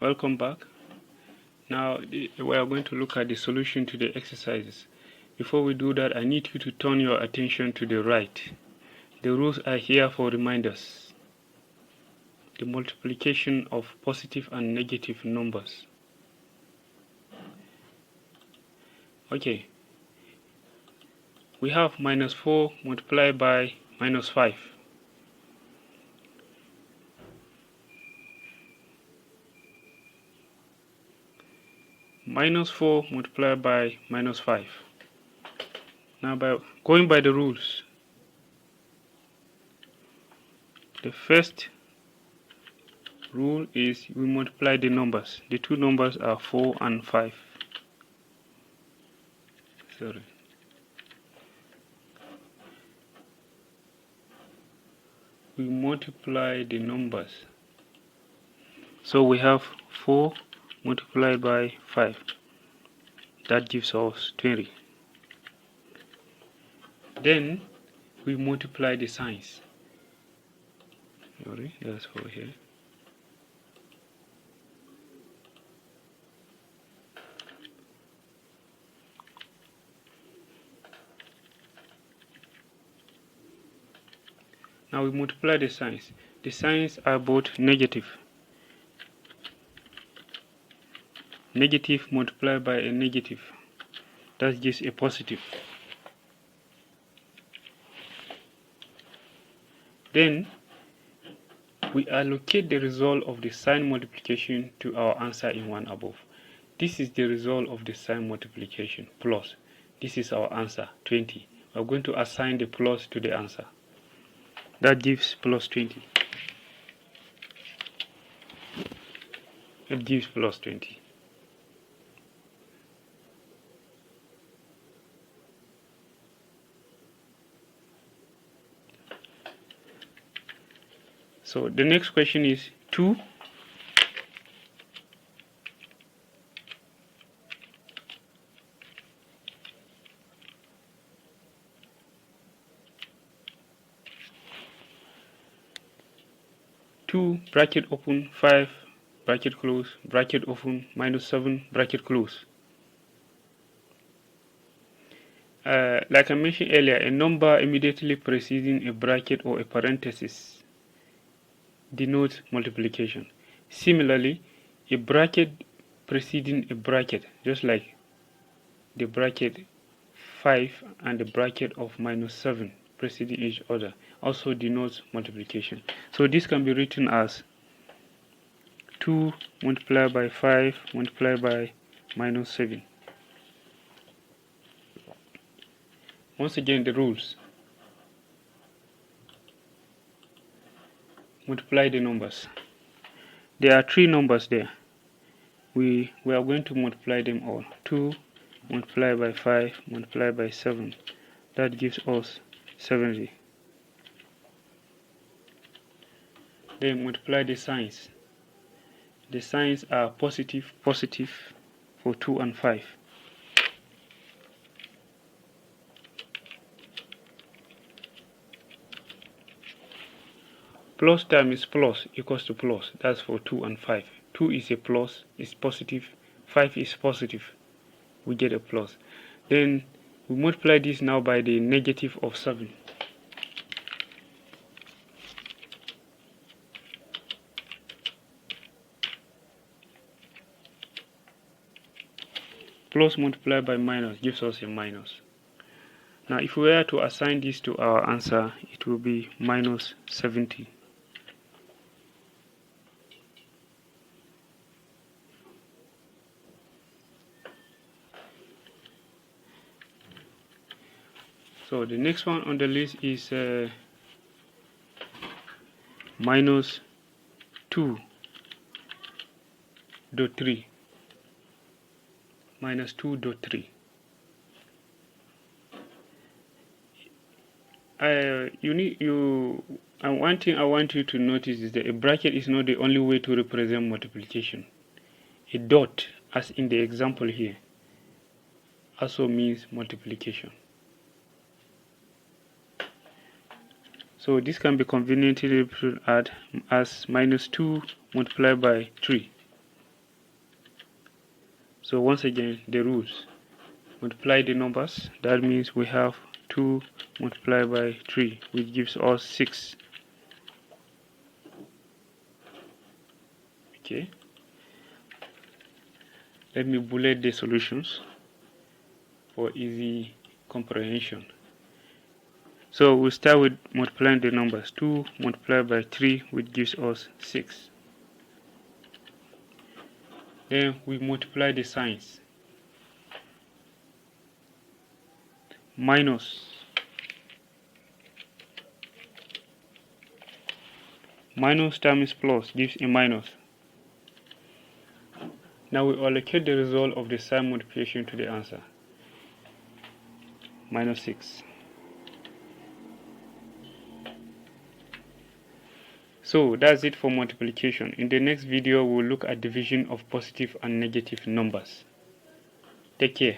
Welcome back. Now we are going to look at the solution to the exercises. Before we do that, I need you to turn your attention to the right. The rules are here for reminders. The multiplication of positive and negative numbers. Okay. We have -4 multiplied by -5. -4 multiplied by -5. Now, by going by the rules, the first rule is we multiply the numbers. The two numbers are 4 and 5. We multiply the numbers. So we have 4 multiplied by 5. That gives us 20. Then we multiply the signs. Sorry, that's for here. Now we multiply the signs. The signs are both negative. Negative multiplied by a negative. That gives a positive. Then we allocate the result of the sign multiplication to our answer in one above. This is the result of the sign multiplication plus. This is our answer, 20. We're going to assign the plus to the answer. That gives plus 20. It gives plus 20. So the next question is 2 2 bracket open 5 bracket close bracket open -7 bracket close. Like I mentioned earlier, a number immediately preceding a bracket or a parenthesis denotes multiplication. Similarly, a bracket preceding a bracket, just like the bracket 5 and the bracket of -7 preceding each other, also denotes multiplication. So this can be written as 2 multiplied by 5 multiplied by -7. Once again, the rules. Multiply the numbers. There are 3 numbers there. We are going to multiply them all. 2 multiplied by 5 multiplied by 7. That gives us 70. Then multiply the signs. The signs are positive for 2 and 5. Plus times plus equals to plus. That's for 2 and 5. 2 is a plus, is positive. 5 is positive. We get a plus. Then we multiply this now by the negative of 7. Plus multiplied by minus gives us a minus. Now if we were to assign this to our answer, it will be -70. So the next one on the list is -2.3. -2.3. One thing I want you to notice is that a bracket is not the only way to represent multiplication. A dot, as in the example here, also means multiplication. So this can be conveniently represented as -2 multiplied by 3. So once again, the rules. Multiply the numbers. That means we have 2 multiplied by 3, which gives us 6. Okay. Let me bullet the solutions for easy comprehension. So we start with multiplying the numbers. 2 multiplied by 3, which gives us 6. Then we multiply the signs. Minus times plus gives a minus. Now we allocate the result of the sign multiplication to the answer. Minus 6. So that's it for multiplication. In the next video, we'll look at division of positive and negative numbers. Take care.